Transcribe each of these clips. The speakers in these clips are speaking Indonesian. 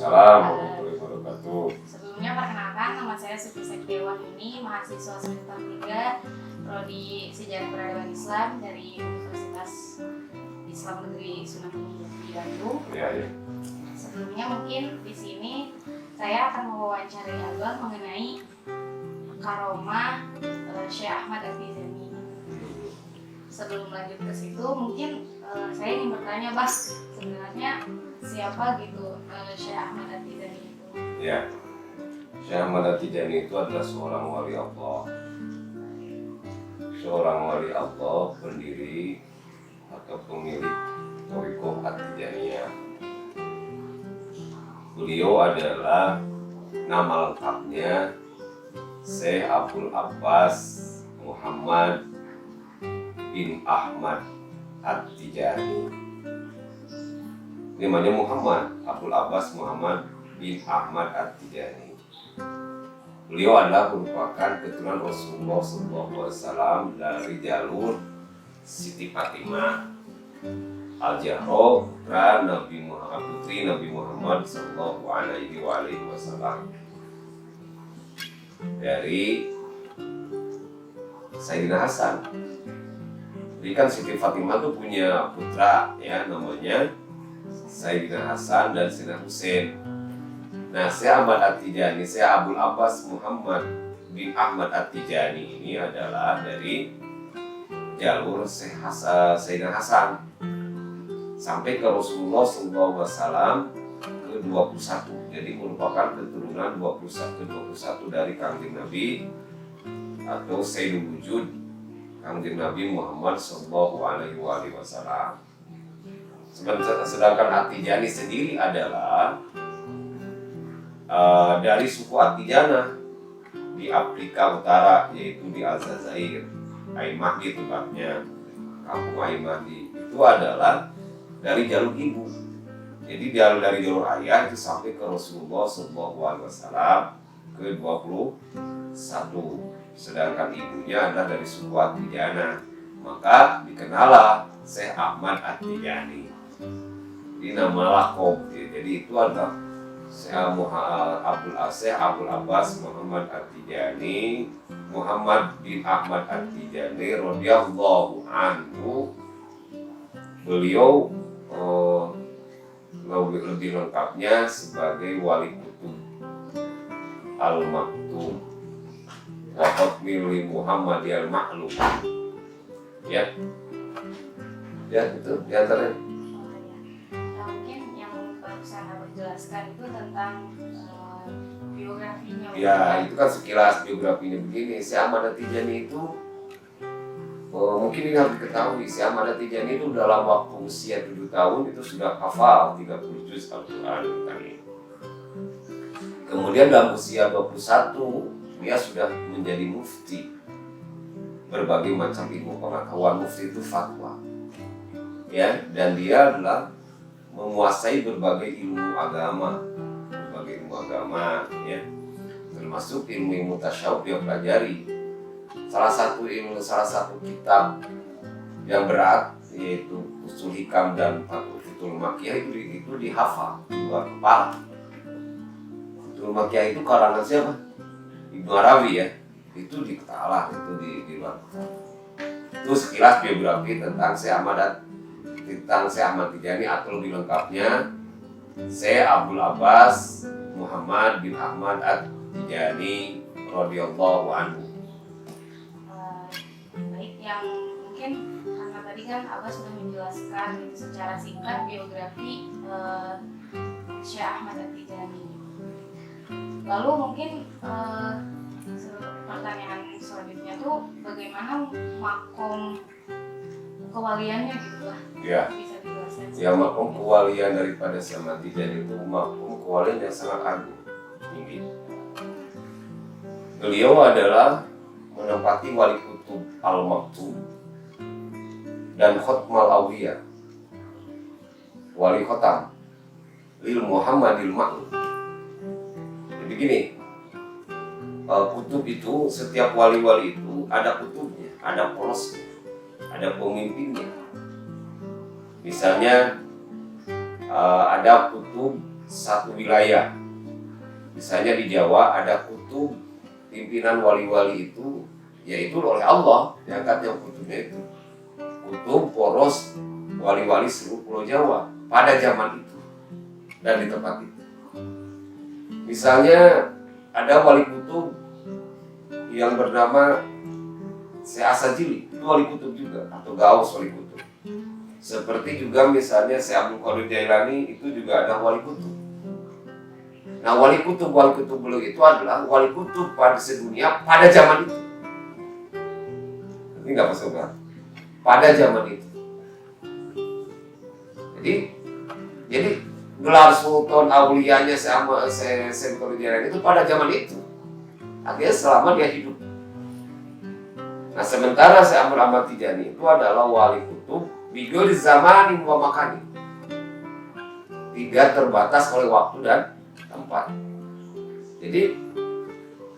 Waalaikumsalam warahmatullahi wabarakatuh. Sebelumnya perkenalkan, nama saya Sufi Sektiawardini, mahasiswa semester 3 Prodi Sejarah Peradaban Islam dari Universitas Islam Negeri Sunan Gunung Jati Bandung. Ya. Sebelumnya mungkin di sini saya akan mewawancari Abah mengenai karomah Syekh Ahmad At-Tijani. Sebelum lanjut ke situ, mungkin saya ingin bertanya, Bang, sebenarnya siapa gitu Syekh Ahmad At-Tijani itu? Ya. Syekh Ahmad At-Tijani itu adalah seorang wali Allah. Seorang wali Allah, pendiri atau pemilik Thariqah At-Tijaniyah. Beliau adalah nama lengkapnya Syekh Abdul Abbas Muhammad bin Ahmad At-Tijani. Namanya Muhammad, Abdul Abbas Muhammad bin Ahmad At-Tijani. Beliau adalah merupakan keturunan Rasulullah SAW dari jalur Siti Fatimah Al-Zahra putra Nabi Muhammad, putri Nabi Muhammad Sallallahu Alaihi Wasallam, dari Sayyidina Hasan. Jadi kan Siti Fatimah tuh punya putra ya, namanya Sayyidina Hasan dan Sayyidina Husain. Nah, Syekh Ahmad At-Tijani, Syekh Abdul Abbas Muhammad bin Ahmad At-Tijani ini adalah dari jalur Syekh Sayyidina Hasan sampai ke Rasulullah SAW ke-21. Jadi merupakan keturunan 21 dari Kangjeng Nabi atau Sayyidul Wujud Kangjeng Nabi Muhammad SAW. Sedangkan At-Tijani sendiri adalah dari suku At-Tijana di Afrika Utara, yaitu di Aljazair, Ain Mahdi tempatnya, kampung Ain Mahdi. Itu adalah dari jalur ibu. Jadi dari jalur ayah itu sampai ke Rasulullah SAW ke-21. Sedangkan ibunya adalah dari suku At-Tijana. Maka dikenallah Syekh Ahmad At-Tijani. Ini nama lakob. Jadi itu adalah Syekh Abdul Abbas Muhammad At-Tijani, Muhammad bin Ahmad At-Tijani radhiyallahu anhu. Beliau lebih lengkapnya sebagai Wali Kutub Al-Maktum wa Qatmil Muhammadiyal Ma'lum. Ya itu diantaranya. Mungkin yang barusan Abah jelaskan itu tentang biografinya. Ya, itu kan sekilas biografinya begini. Syekh Ahmad At-Tijani itu mungkin ini harus diketahui, Syekh Ahmad At-Tijani itu dalam waktu usia 7 tahun itu sudah hafal 30 juz Al-Quran. Kemudian dalam usia 21 dia sudah menjadi mufti. Berbagai macam ilmu pengetahuan, mufti itu fatwa. Ya, dan dia adalah menguasai berbagai ilmu agama, ya. Termasuk ilmu tasawuf yang pelajari. Salah satu kitab yang berat yaitu Usul Hikam dan Futuhul Makkiyah itu dihafal di luar kepala. Futuhul Makkiyah itu karangan siapa? Ibnu Arabi ya. Itu diketalah itu di luar kepala. Itu sekilas biografi tentang Syekh Ahmad Tijani, atau lebih lengkapnya Syekh Abdul Abbas Muhammad bin Ahmad At-Tijani radhiyallahu anhu. Yang mungkin karena tadi kan Abah sudah menjelaskan secara singkat biografi Syekh Ahmad At-Tijani. Lalu mungkin pertanyaan selanjutnya tuh bagaimana makom kewaliannya gitu lah. Ya. Bisa dijelaskan. Ya, makom kewalian daripada Syekh Ahmad Tijani itu makom kewalian yang sangat agung, tinggi. Beliau adalah menempati Wali Kutub Al-Maktum dan Khotmal Awliya, Wali Khotam Lil Muhammadil Ma'lum. Jadi gini, kutub itu, setiap wali-wali itu ada kutubnya, ada polosnya, ada pemimpinnya. Misalnya ada kutub satu wilayah. Misalnya di Jawa ada kutub pimpinan wali-wali itu, yaitu oleh Allah diangkatnya kutubnya itu. Kutub poros wali-wali seluruh Pulau Jawa pada zaman itu dan di tempat itu. Misalnya ada wali kutub yang bernama Syekh Asajili, itu wali kutub juga, atau Gaus wali kutub. Seperti juga misalnya Syekh Abdul Qadir Jailani, itu juga ada wali kutub. Nah, wali kutub beliau itu adalah wali kutub pada sedunia pada zaman itu. Ini nggak masuk kan? Pada zaman itu. Jadi gelar sultan auliyanya sama Syekh Qadir Jailani itu pada zaman itu. Artinya selama dia hidup. Nah, sementara Syekh Ahmad Tijani itu adalah wali kutub bigul zamanin wa makani. Tidak terbatas oleh waktu dan tempat. Jadi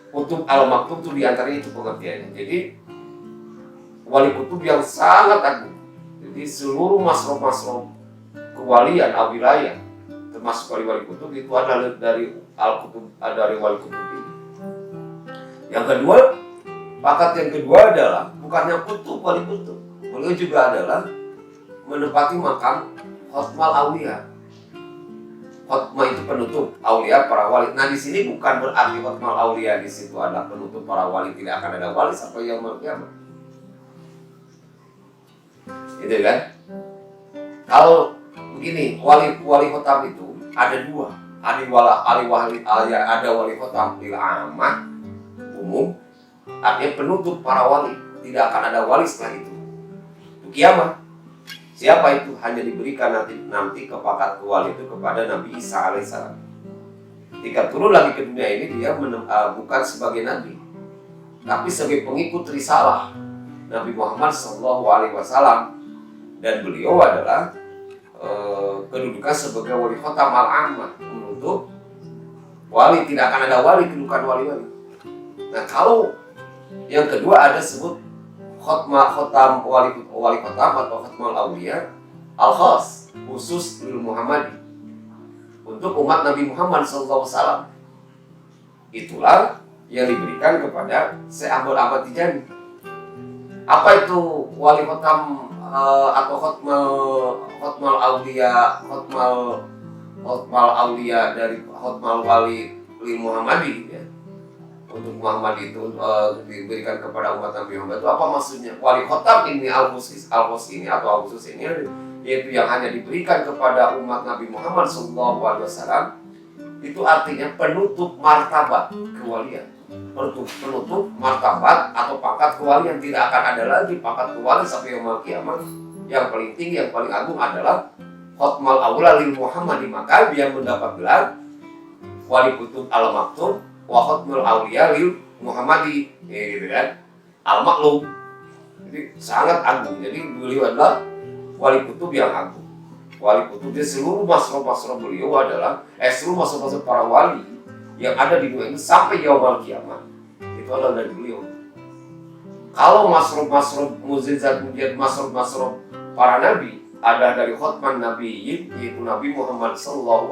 kutub al-maktub itu diantaranya itu pengertiannya. Jadi wali kutub yang sangat agung. Jadi seluruh masroh-masroh kewalian al-wilayah termasuk wali-wali kutub itu adalah dari al-kutub, dari wali kutub ini. Yang kedua, pakat yang kedua adalah bukannya kutub wali kutub, beliau juga adalah menempati makam khotmal aulia. Khotmah itu penutup aulia para wali. Nah, di sini bukan berarti khotmal aulia di situ adalah penutup para wali, tidak akan ada wali sampai yaumul qiyamah. Gitu kan? Kalau begini, wali khotam itu ada dua. Ada wali khotam lil ammah umum, artinya penutup para wali, tidak akan ada wali setelah itu. Itu kiamat. Siapa itu? Hanya diberikan nanti kepakat wali itu kepada Nabi Isa alaihissalam. Ketika turun lagi ke dunia ini, dia bukan sebagai nabi, tapi sebagai pengikut risalah Nabi Muhammad SAW, dan beliau adalah kedudukan sebagai wali khotam al-ammah, menutup wali, tidak akan ada wali kedudukan wali-wali. Nah, kalau yang kedua ada sebut khotam wali khotam atau khotmal aulia al-khas, khusus lil Muhammadi, untuk umat Nabi Muhammad SAW. Itulah yang diberikan kepada Syekh Ahmad Tijani. Apa itu wali khotam atau khotmal aulia dari khotmal wali lil Muhammadi ya. Untuk Muhammad itu diberikan kepada umat Nabi Muhammad itu apa maksudnya? Wali khotam ini al-khusus ini atau al-khusus ini, yaitu yang hanya diberikan kepada umat Nabi Muhammad SAW, itu artinya penutup martabat kewalian, penutup martabat atau pangkat kewalian. Tidak akan ada lagi pangkat kewalian sampai yaumul qiyamah. Yang paling tinggi, yang paling agung adalah khotmal aula lil Muhammadi, maka dia mendapat gelar wali kutub al-maktub wa khotmul aulia lil Muhammadi, gitu kan, al-maklum. Jadi sangat agung. Jadi beliau adalah wali kutub yang agung. Wali kutub di seluruh masroh-masroh beliau adalah seluruh masroh-masroh para wali yang ada di dunia ini sampai yaumul qiyamah itu adalah dari beliau. Kalau masroh-masroh mukjizat, masroh-masroh para nabi ada dari khotman nabiyyin, yaitu Nabi Muhammad SAW.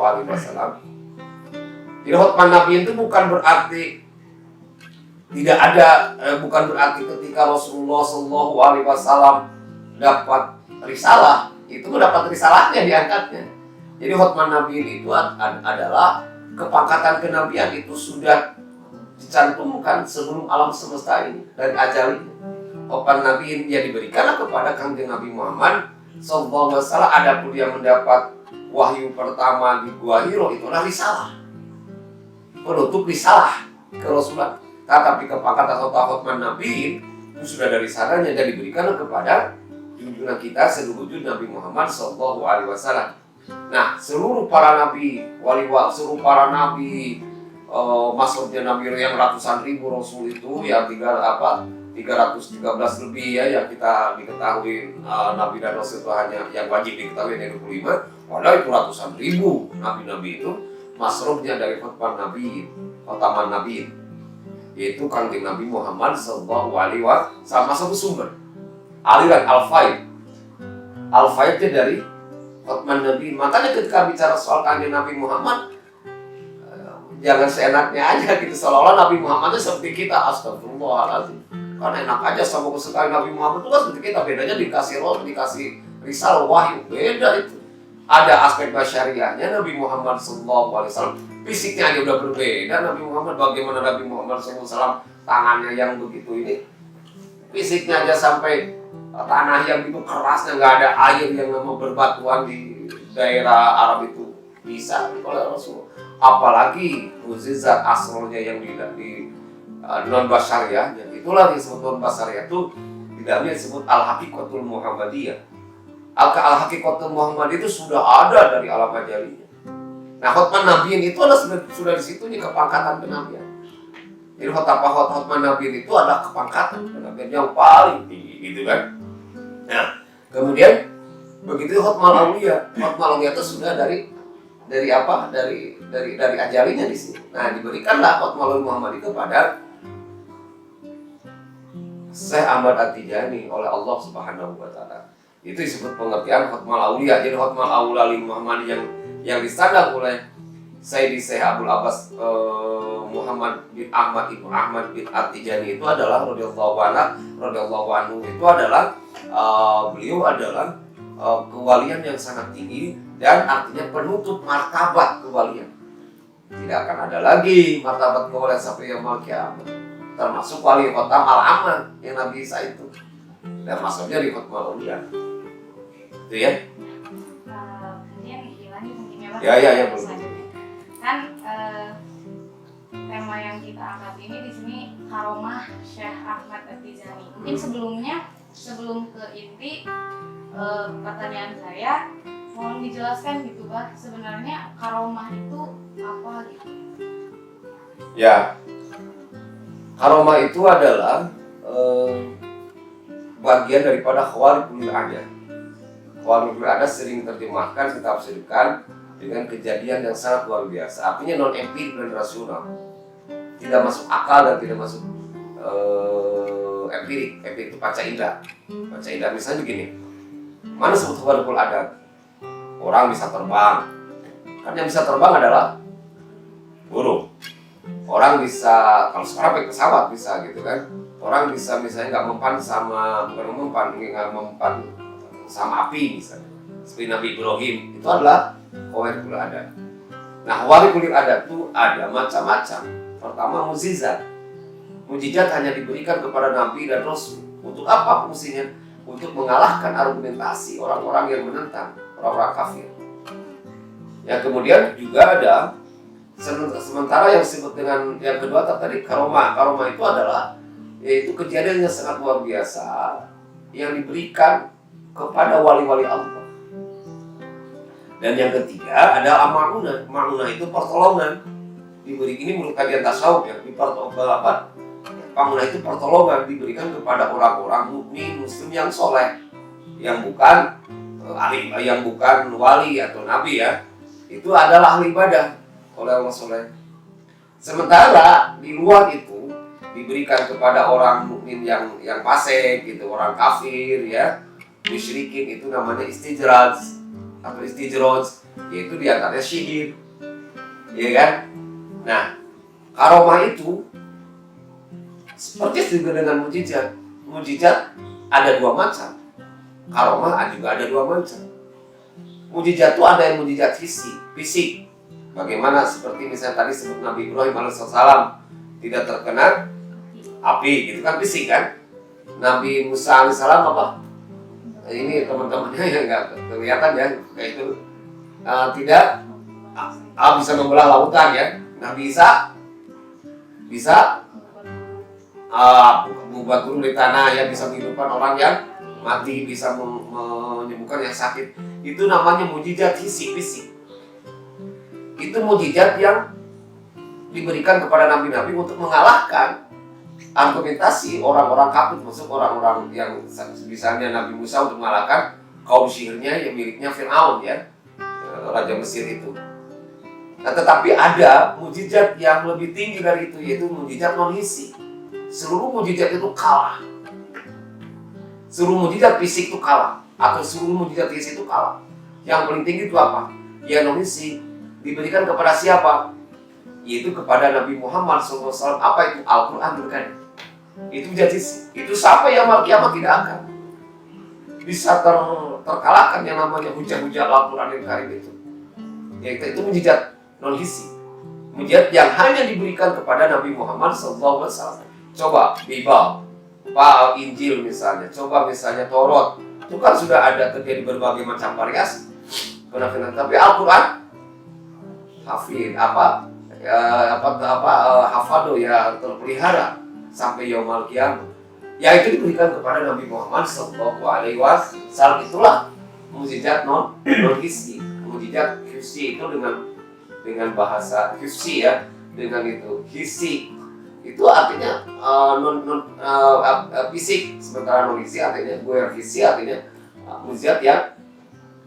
Jadi khotman nabi itu bukan berarti tidak ada, bukan berarti ketika Rasulullah SAW dapat risalah, itu mendapat risalahnya diangkatnya. Jadi khotman nabi itu adalah kepangkatan kenabian, itu sudah dicantumkan sebelum alam semesta ini dari ajalinya. Khotman nabi yang diberikan kepada Kanjeng Nabi Muhammad SAW. Adapun yang mendapat wahyu pertama di Gua Hiro itu adalah risalah, penutup risalah ke Rasulullah. Tetapi kepangkatan atau khotman nabi itu sudah dari sananya dan diberikan kepada junjungan kita seluruh wujud Nabi Muhammad SAW. Nah, seluruh para nabi, seluruh para nabi, maksudnya nabi yang ratusan ribu rasul itu ya 313 lebih ya yang kita diketahui nabi dan rasul itu hanya yang wajib diketahui ada 25. Padahal itu ratusan ribu nabi-nabi itu masrufnya dari khotman nabi, khotaman nabi, yaitu Kanjeng Nabi Muhammad SAW. Sama satu sumber aliran al-faid. Al-faidnya dari khotman Nabi. Makanya ketika bicara soal kanjeng Nabi Muhammad, jangan seenaknya aja gitu, seolah-olah Nabi Muhammad itu seperti kita. Astagfirullahaladzim, kan enak aja sama kesukaan Nabi Muhammad itu kan seperti kita. Bedanya dikasih roh, dikasih risalah, wahyu, beda itu. Ada aspek basyariahnya. Nabi Muhammad SAW fisiknya aja udah berbeda. Nabi Muhammad, bagaimana Nabi Muhammad SAW tangannya yang begitu ini, fisiknya aja sampai tanah yang itu kerasnya, nggak ada air yang mau berbatuan di daerah Arab itu bisa oleh Rasul. Apalagi mukjizat asrulnya yang di non basyariahnya, itulah disebut non basyariah itu. Di dalamnya disebut al-haqiqatul Muhammadiyah. Al-haqiqatul Muhammad itu sudah ada dari alam ajalinya. Nah, khotman nabiyin itu adalah sudah di situ nih kepangkatan kenabian. Jadi khotman nabiyin itu adalah kepangkatan kenabian yang paling tinggi, gitu kan? Nah, kemudian begitu khotmal auliya. Khotmal auliya itu sudah dari apa? Dari ajalinya di sini. Nah, diberikanlah khotmal Muhammad itu kepada Syekh Ahmad At-Tijani oleh Allah Subhanahu wa taala. Itu disebut pengertian khotmal auliya. Jadi khotmal auliya Muhammad yang disandang oleh Sayyidi Syekh Abdul Abbas Muhammad bin Ahmad Ibnu Ahmad bin At-Tijani itu adalah radhiyallahu anhu itu adalah beliau adalah kewalian yang sangat tinggi, dan artinya penutup martabat kewalian. Tidak akan ada lagi martabat kewalian sampai yaumul kiamat, termasuk wali khotam al-aman yang Nabi Isa itu, dan masuknya di khotmal auliya. Itu ya. Kemudian dilanjut mungkin ya Pak. Ya, boleh. Kan tema yang kita angkat ini di sini karomah Syekh Ahmad At-Tijani. Mungkin sebelum ke inti pertanyaan saya, mohon dijelaskan gitu Pak, sebenarnya karomah itu apa gitu? Ya, karomah itu adalah bagian daripada khawariqul adah. Khawariqul adah sering terjemahkan, ditafsirkan dengan kejadian yang sangat luar biasa. Artinya non empirik dan rasional, tidak masuk akal dan tidak masuk empirik. Empirik itu panca indera. Panca indera misalnya begini, mana sebut khawariqul adat? Orang bisa terbang, kan yang bisa terbang adalah burung. Orang bisa, kalau sekarang pakai pesawat bisa gitu kan. Orang bisa misalnya nggak mempan sama api misalnya. Seperti Nabi Ibrahim, itu adalah khawariqul adat. Nah, khawariqul adat itu ada macam-macam. Pertama, mukjizat. Mukjizat hanya diberikan kepada Nabi dan Rasul. Untuk apa fungsinya? Untuk mengalahkan argumentasi orang-orang yang menentang, orang-orang kafir. Yang kemudian juga ada sementara yang disebut dengan yang kedua tadi karomah. Karomah itu adalah yaitu kejadian yang sangat luar biasa yang diberikan kepada wali-wali Allah. Dan yang ketiga ada ma'unah. Ma'unah itu pertolongan. Diberi ini menurut kajian tasawuf ya, ma'unah itu pertolongan diberikan kepada orang-orang mukmin muslim yang soleh, yang bukan ahli, yang bukan wali atau nabi ya. Itu adalah ahli ibadah oleh orang soleh. Sementara di luar itu diberikan kepada orang mukmin yang fasik gitu, orang kafir ya, musyrikin, itu namanya istijraj atau istijroj, yaitu diantaranya syihir, ya kan? Nah, karomah itu seperti juga dengan mukjizat. Mukjizat ada dua macam, karomah juga ada dua macam. Mukjizat itu ada yang mukjizat fisik. Bagaimana seperti misalnya tadi sebut Nabi Ibrahim alaihissalam tidak terkena api, gitu kan fisik kan. Nabi Musa alaihissalam apa? Ini teman-temannya yang nggak kelihatan ya, kayak itu tidak bisa membelah lautan ya. Nabi Isa bisa membuat gunung di tanah ya, bisa menghidupkan orang yang mati, bisa menyembuhkan yang sakit. Itu namanya mukjizat fisik. Itu mukjizat yang diberikan kepada nabi-nabi untuk mengalahkan argumentasi orang-orang kafir, maksud orang-orang yang misalnya Nabi Musa untuk mengalahkan kaum sihirnya yang miliknya Fir'aun ya, Raja Mesir itu. Nah, tetapi ada mukjizat yang lebih tinggi dari itu, yaitu mukjizat non-hisi. Seluruh mukjizat itu kalah. Seluruh mukjizat fisik itu kalah, atau seluruh mukjizat hisi itu kalah. Yang paling tinggi itu apa? Ya non-hisi diberikan kepada siapa? Yaitu kepada Nabi Muhammad SAW. Apa itu? Al-Quran Karim. Itu jadi itu sampai yaumul kiamat tidak akan bisa terkalahkan yang namanya hujah-hujah Al-Quran Karim itu. Yaitu itu mujizat non-hisi, mujizat yang hanya diberikan kepada Nabi Muhammad SAW. Coba Bible, Pak Injil misalnya, coba misalnya Taurat, itu kan sudah ada terjadi berbagai macam variasi. Tapi Al-Quran, hafid hafado ya terpelihara sampai yaumul kiamat. Ya itu diberikan kepada Nabi Muhammad SAW. Itulah mujizat non-hisi. Mujizat hisi itu dengan bahasa hisi ya, dengan itu hisi itu artinya fisik, sementara non hisi artinya hisi artinya mujizat yang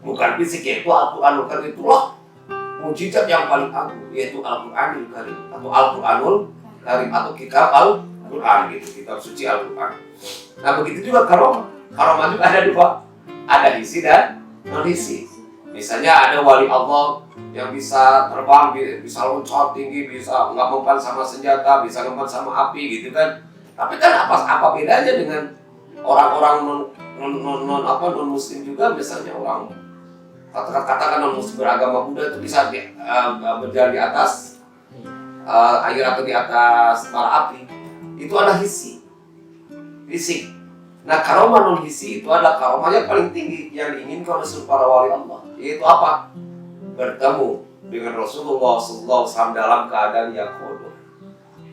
bukan fisik, yaitu Al-Quranul Karim. Itulah mujizat yang paling agung, yaitu Al-Quranul Karim atau Al-Quranul Karim atau kitab Al-Quran gitu, kitab suci Al-Quran. Nah begitu juga karomah juga ada dua, ada hisi dan non hisi. Misalnya ada wali Allah yang bisa terbang, bisa loncat tinggi, bisa nggak mempan sama senjata, bisa mempan sama api gitu kan. Tapi kan apa bedanya dengan orang-orang non muslim juga, misalnya orang katakan non muslim beragama Buddha itu bisa berjalan di atas air atau di atas bara api. Itu ada hisi, fisik. Nah karomah non hisi itu adalah karomah yang paling tinggi yang diinginkan oleh para wali Allah. Yaitu apa? Bertemu dengan Rasulullah SAW dalam keadaan yaqodo.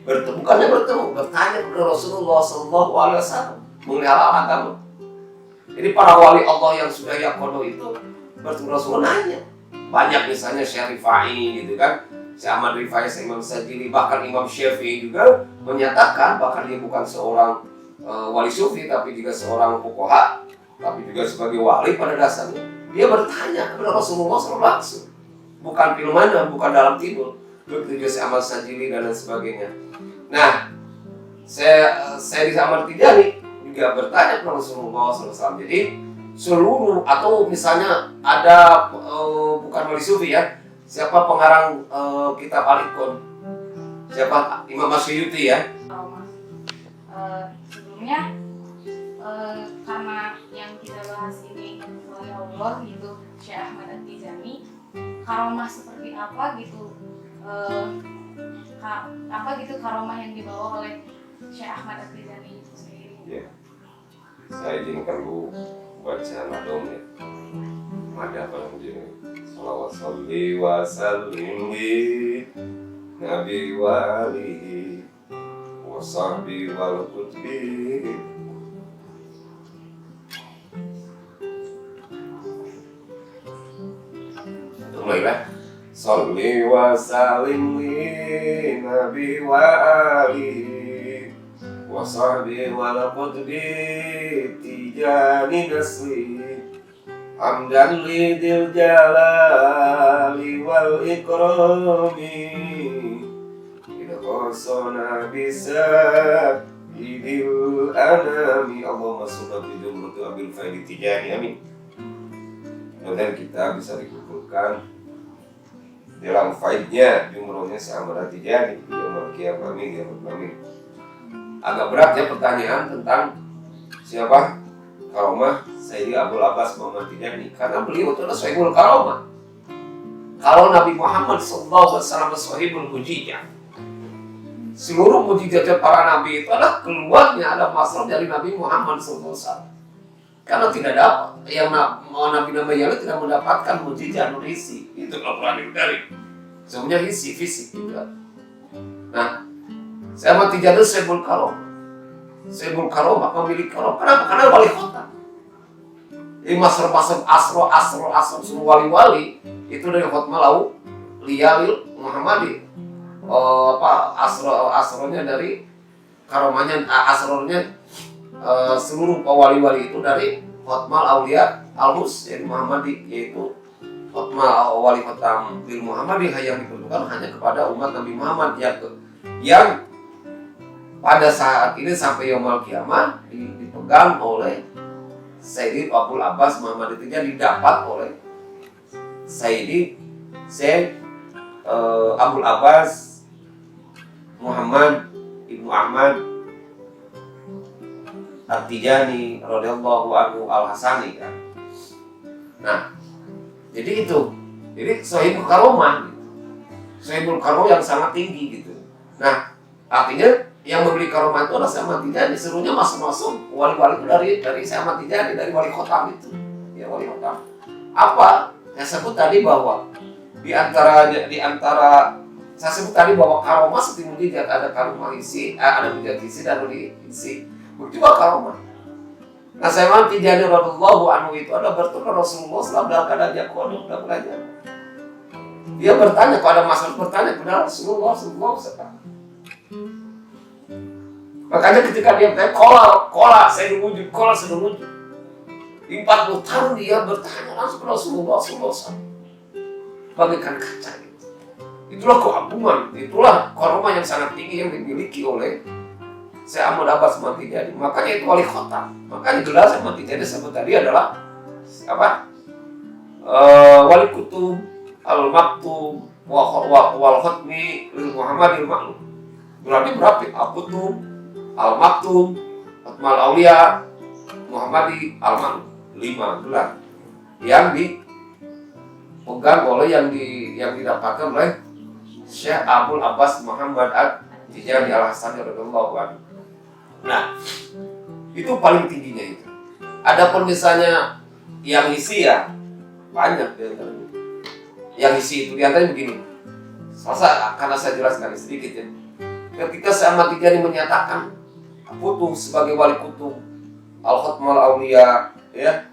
Bertemu, bukannya bertemu, bertanya kepada Rasulullah SAW mengenai hal agama. Jadi para wali Allah yang sudah yaqodo itu bertemu Rasulullah nanya. Banyak misalnya Syekh Rifai gitu kan, Syekh Ahmad Rifai, Imam Sajili, bahkan Imam Syafi'i juga menyatakan, bahkan dia bukan seorang wali sufi tapi juga seorang fuqaha, tapi juga sebagai wali pada dasarnya. Dia bertanya kepada Rasulullah SAW langsung, bukan filman, bukan dalam tidur. Begitu juga Ahmad Sajili dan lain sebagainya. Nah, saya di Ahmad Tijani juga bertanya kepada Rasulullah SAW. Jadi seluruh, atau misalnya ada bukan wali sufi ya, siapa pengarang kitab Al-Iqon? Siapa? Imam Masyuyuti ya. Sebelumnya karena yang kita bahas ini oleh Allah gitu, Syekh Ahmad At-Tijani, karomah seperti apa gitu, karomah yang dibawa oleh Syekh Ahmad At-Tijani itu sendiri. Ya. Saya izinkan Bu baca nadom ya. Mada paling begini. Salawat salli wa sallim Nabi wa alihi wa sahbihi wal qutbi. Mulailah. Salli wa sallim Nabi wa alihi wa sahbihi wal qutbi tijani nasri hamdan lidil jalali wal ikrami ila khosona bisa idil anami. Allahumma salli bi jumlati abil faidi tijani, amin. Mudah kita bisa dikumpulkan dalam faidnya jumlahnya sama Tijani yaumul qiyamah, amin ya rabbal alamin. Agak berat ya pertanyaan tentang siapa karomah Sayyidi Abul Abbas Muhammad Tijani, karena beliau itu adalah sahibul karomah. Kalau Nabi Muhammad SAW sahibul mujizat, seluruh mujizat para nabi itu adalah keluarnya, ada masalah dari Nabi Muhammad SAW. Karena tidak ada yang nabi-nabi yang lain tidak mendapatkan mujizat non-hisi. Itu Al-Quran Karim. Semuanya hisi, fisik gitu. Nah, saya mati jatuh Sayyidul Karomah. Sayyidul Karomah, pemilik karomah. Kenapa? Karena wali kota. Ini masr asro semua wali-wali itu dari Khotmalau Liyalil Muhammadi. Asronya dari karomahnya, asronya seluruh wali-wali itu dari Khotmal Aulia Al-Hus yaitu Muhammadi, yaitu Khotmal wali Khotam bil Muhammadi yang diperuntukkan hanya kepada umat Nabi Muhammad yang pada saat ini sampai yaumul qiyamah dipegang oleh Sayyid Abul Abbas Muhammad, itu didapat oleh Sayyidi Syekh Abul Abbas Muhammad Ibnu Ahmad At-Tijani radhiyallahu anhu Al-Hasani kan. Nah, jadi itu. Jadi Sohibul Karomah gitu. Sohibul Karomah yang sangat tinggi gitu. Nah, artinya yang membeli karomah itu adalah Syekh Ahmad Tijani. Serunya masuk-masuk wali-wali itu dari Syekh Ahmad Tijani, dari wali khotam itu. Ya, wali khotam. Apa? Saya sebut tadi bahwa di antara saya sebut tadi bahwa karomah seperti mujizat, ada karomah isi, ada mujizat isi dan isi. Begitu juga karomah. Nah, Syekh Ahmad Tijani radhiyallahu anhu itu ada bertemu Rasulullah SAW dalam keadaan dia kodok dan belajar. Dia bertanya kepada Mas'ud, bertanya kepada Rasulullah SAW. Makanya ketika dia bertanya, kola, saya wujud. 40 tahun dia bertanya langsung kepada Rasulullah SAW. Bagaikan kaca gitu. Itulah keagungan, itulah karomah yang sangat tinggi yang dimiliki oleh Syekh Ahmad Abbas Tijani. Makanya itu wali khotam. Makanya gelar Syekh Ahmad Tijani sebut tadi adalah apa? Wali kutub al-maktub wal khatmi lil Muhammadil ma'lum. Berarti berapa? Al-kutub, al-maktub, khatmal auliya, Muhammadi al-ma'lum. 5 gelar yang dipegang oleh yang didapatkan oleh Syekh Abul Abbas Muhammad At-Tijani Al-Hasani radhiyallahu anhu. Nah, itu paling tingginya itu. Adapun misalnya yang isi ya banyak di antaranya. Yang isi itu di antaranya begini. Karena saya jelaskan sedikit ya. Ketika Syekh Ahmad Tijani menyatakan kutub sebagai wali kutub al-khatmal auliya, ya,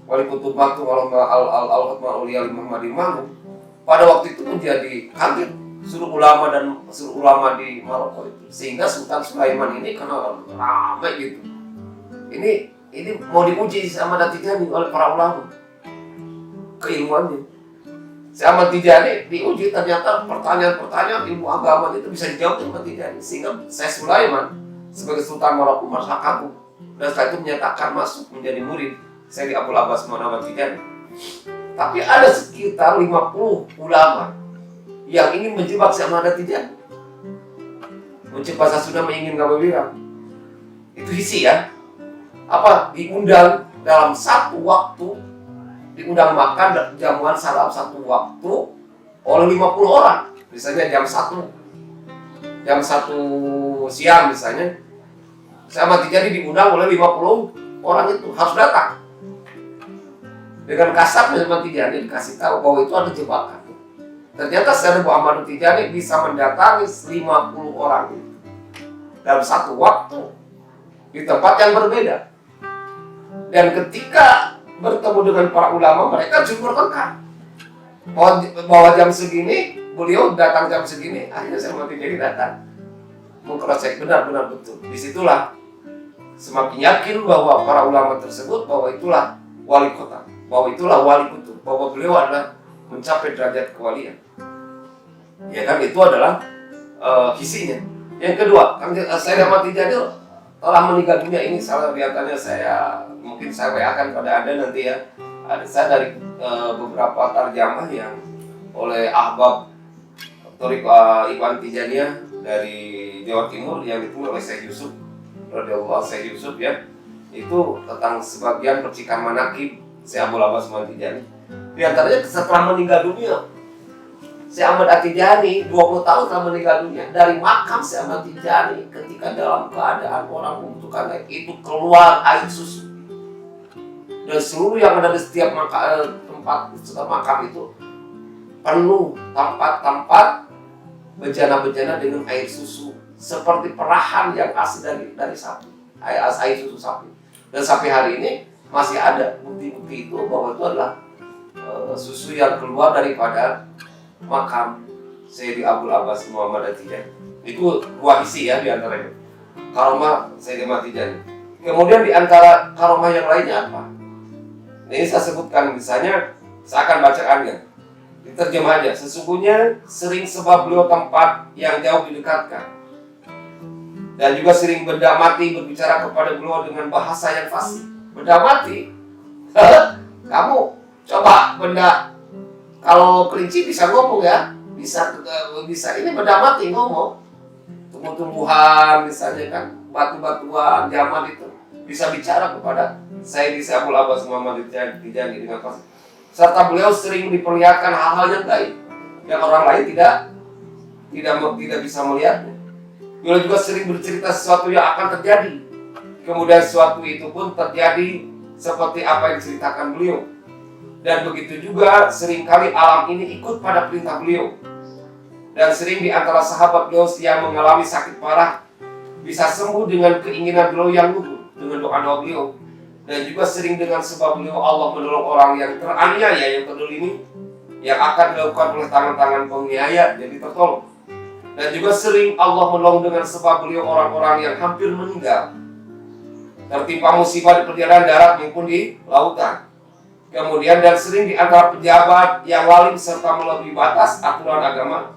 wali kutub maktub al-khatmal auliya Muhammadil ma'lum, pada waktu itu menjadi kaget seluruh ulama di Maroko itu, sehingga Sultan Sulaiman ini karena ramai gitu. Ini mau diuji sama Tijani oleh para ulama keilmuannya. Syekh Ahmad Tijani diuji, ternyata pertanyaan-pertanyaan ilmu agama itu bisa dijawab sama Tijani, sehingga Syekh Sulaiman sebagai Sultan Maroko merasa kagum dan setelah itu menyatakan masuk menjadi murid Syekh Abul Abbas Muhammad Tijani. Tapi ada sekitar 50 ulama yang ingin menjebak Syekh Ahmad Tijani. Mencek bahasa Sunda menginginkan berbilang. Itu isi ya. Apa? Diundang dalam satu waktu, diundang makan jamuan salam satu waktu oleh 50 orang. Misalnya jam 1 siang misalnya. Syekh Ahmad Tijani diundang oleh 50 orang itu harus datang. Dengan kasar Syekh Ahmad Tijani dikasih tahu bahwa itu ada jebakan. Ternyata Syekh Ahmad Tijani bisa mendatangi 50 orang itu dalam satu waktu di tempat yang berbeda. Dan ketika bertemu dengan para ulama, mereka juga bertengkar bahwa jam segini beliau datang, jam segini akhirnya Syekh Ahmad Tijani datang mengcross-check benar-benar betul. Disitulah semakin yakin bahwa para ulama tersebut bahwa itulah wali kota, bahwa itulah wali kutub, bahwa beliau adalah mencapai derajat kewalian. Ya kan, itu adalah hisinya. Yang kedua, Syekh Ahmad Tijani telah meninggal dunia. Ini salah lihatannya mungkin saya WA-kan pada Anda nanti ya. Saya dari beberapa tarjamah yang oleh Ahbab Thariq Ikhwan Tijaniyah dari Jawa Timur yang ditulis oleh Syekh Yusuf radhiyallahu Syekh Yusuf ya. Itu tentang sebagian percikan manaqib Syekh Abul Abbas Muhammad Tijani. Di antaranya setelah meninggal dunia, Syekh Ahmad Tijani 20 tahun setelah meninggal dunia, dari makam Syekh Ahmad Tijani ketika dalam keadaan orang membutuhkan air, itu keluar air susu. Dan seluruh yang ada di setiap tempat makam itu penuh tempat-tempat bejana-bejana dengan air susu, seperti perahan yang asli dari sapi, air susu sapi. Dan sampai hari ini masih ada bukti-bukti itu bahwa itu adalah susu yang keluar daripada makam Syekh Abul Abbas Muhammad Tijani. Itu dua isi ya di antaranya. Karomah Syekh Ahmad Tijani. Kemudian di antara karomah yang lainnya apa? Ini saya sebutkan, misalnya saya akan bacakannya. Diterjemah aja. Sesungguhnya sering sebab beliau tempat yang jauh didekatkan, dan juga sering benda mati berbicara kepada beliau dengan bahasa yang fasih. Benda mati? Kamu coba benda kalau kelinci bisa ngomong ya, bisa ini benda mati ngomong. Tumbuh-tumbuhan misalnya kan, batu-batuan, jamad itu bisa bicara kepada Sayyidi Abul Abbas Muhammad Tijani dengan pasti. Serta beliau sering diperlihatkan hal-hal yang gaib yang orang lain tidak bisa melihatnya. Beliau juga sering bercerita sesuatu yang akan terjadi. Kemudian sesuatu itu pun terjadi seperti apa yang diceritakan beliau. Dan begitu juga seringkali alam ini ikut pada perintah beliau. Dan sering di antara sahabat beliau yang mengalami sakit parah bisa sembuh dengan keinginan beliau yang luhur, dengan doa beliau. Dan juga sering dengan sebab beliau Allah menolong orang yang teraniaya, yang terdolimi, yang akan dilakukan oleh tangan-tangan penganiaya jadi tertolong. Dan juga sering Allah menolong dengan sebab beliau orang-orang yang hampir meninggal, tertimpa musibah di perjalanan darat maupun di lautan. Kemudian dan sering di antara pejabat yang lalim serta melebihi batas aturan agama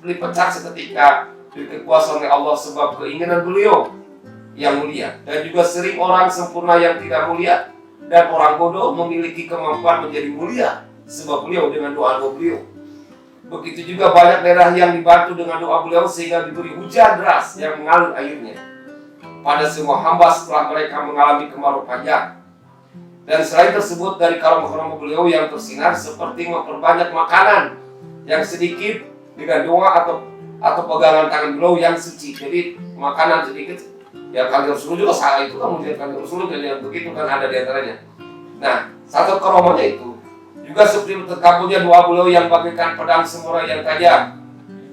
dipecat seketika dari kekuasaan oleh Allah sebab keinginan beliau yang mulia. Dan juga sering orang sempurna yang tidak mulia dan orang bodoh memiliki kemampuan menjadi mulia sebab beliau dengan doa-doa beliau. Begitu juga banyak daerah yang dibantu dengan doa beliau sehingga diberi hujan deras yang mengalir airnya pada semua hamba setelah mereka mengalami kemarau panjang. Dan selain tersebut dari karamah-karamah beliau yang tersinar seperti memperbanyak makanan yang sedikit dengan doa atau pegangan tangan beliau yang suci. Jadi makanan sedikit ya, kanjeng Rasulullah juga salah itu, kemudian kanjeng Rasulullah yang begitu kan ada di antaranya. Nah, satu karamahnya itu juga seperti terkabulnya doa beliau yang bagaikan pedang semurah yang tajam,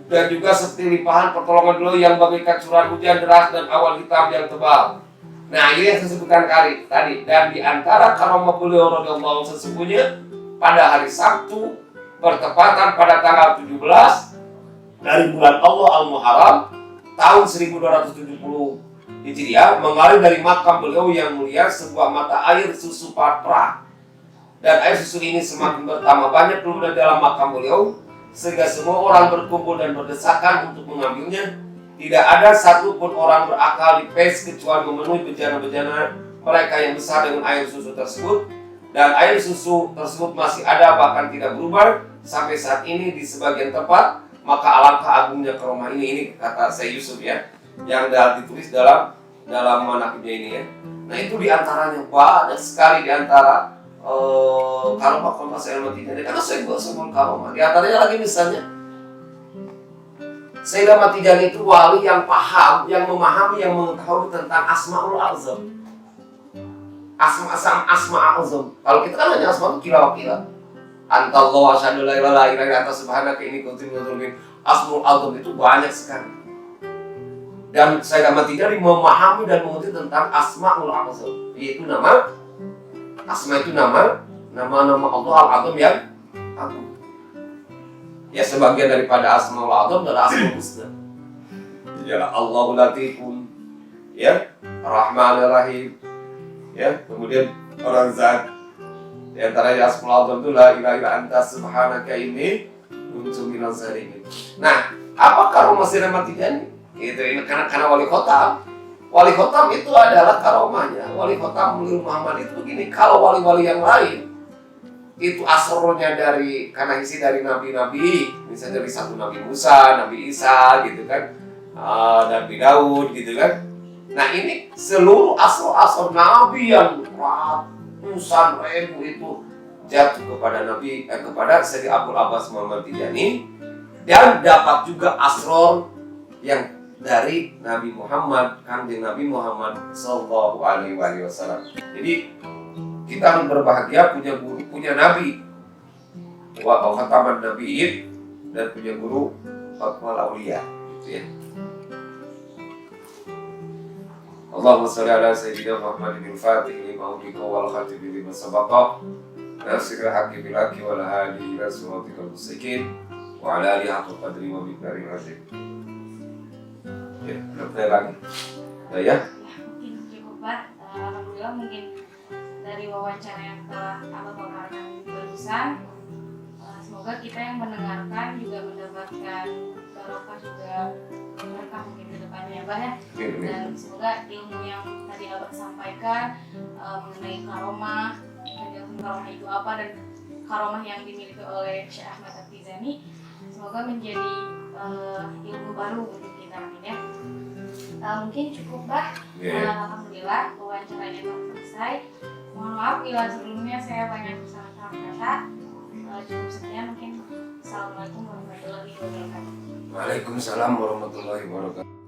dan juga seperti limpahan pertolongan beliau yang bagaikan curahan hujan deras dan awan hitam yang tebal. Nah, ini yang saya sebutkan tadi. Dan di antara karamah beliau radhiyallahu anhu sesungguhnya pada hari Sabtu bertepatan pada tanggal 17 dari bulan Allah Al-Muharram tahun 1270 Hijriah mengalir dari makam beliau yang mulia sebuah mata air susu perah. Dan air susu ini semakin bertambah banyak keluar dalam makam beliau sehingga semua orang berkumpul dan berdesakan untuk mengambilnya. Tidak ada satupun orang berakal di Pes kecuali memenuhi bejana-bejana mereka yang besar dengan air susu tersebut. Dan air susu tersebut masih ada, bahkan tidak berubah sampai saat ini di sebagian tempat. Maka alangkah agungnya karamah ini kata Syekh Yusuf ya, yang ditulis dalam manaqibnya ini ya. Nah, itu diantaranya banyak sekali diantara karamah Syekh Ahmad Tijani. Karena saya buat semua karamah. Di antaranya lagi misalnya Syekh Ahmad Tijani itu wali yang paham, yang memahami, yang mengetahui tentang Asmaul Azam. Asma Azam. Kalau kita kan hanya asma itu kira-kira. Antallahu asyhadu la ilaha illa anta subhanaka inni kuntu minadz dzalimin. Asmaul Azam itu banyak sekali. Dan Syekh Ahmad Tijani memahami dan mengerti tentang Asmaul Azam. Yaitu asma itu nama-nama Allah Al-Azam yang agung. Ya, sebagian daripada Asmaul Azam adalah Asmaul Husna. Jadi Allahul Latifun, ya, Rahmanir Rahim, ya, kemudian orang zat. Di antaranya Asmaul Azam itu la ilaha illa anta subhanaka inni kuntu minaz zalimin. Nah, apa karamah Syekh Ahmad Tijani? Ini karena wali khotam. Wali khotam itu adalah karamahnya. Wali khotam Mulil Muhammad itu begini, kalau wali-wali yang lain itu asrornya karena isi dari nabi-nabi, misalnya dari satu Nabi Musa, Nabi Isa gitu kan, Nabi Daud gitu kan. Nah, ini seluruh asor nabi yang ratusan ribu itu jatuh kepada Syekh Abul Abbas Muhammad Tijani, dan dapat juga asror yang dari Nabi Muhammad, kanjeng Nabi Muhammad Sallallahu Alaihi Wasallam. Jadi kita harus berbahagia punya guru, punya nabi, wa khataman nabiyyin, dan punya guru Fatwal Aulia, gitu ya. Allahumma shalli ala sayyidina Muhammadin al-Fatih lima ughliqa wal khatimi lima sabaqa nasiril haqqi bil haqqi wal hadi ila siratikal mustaqim wa ala alihi haqqa qadri wa miqdaril azim. Ya, berapa lagi? Ya. Mungkin cukup, Pak. Alhamdulillah mungkin dari wawancara yang telah Abah paparkan barusan, semoga kita yang mendengarkan juga mendapatkan barokah juga berkah mungkin ke depannya ya, Pak ya. Dan semoga ilmu yang tadi Abah sampaikan mengenai karomah itu apa, dan karomah yang dimiliki oleh Syekh Ahmad At-Tijani semoga menjadi ilmu baru untuk kita, amin ya. Mungkin cukup, Bah. Alhamdulillah wawancaranya telah selesai. Mohon maaf bila sebelumnya saya banyak salah kata. Cukup sekian mungkin. Assalamualaikum warahmatullahi wabarakatuh. Waalaikumsalam warahmatullahi wabarakatuh.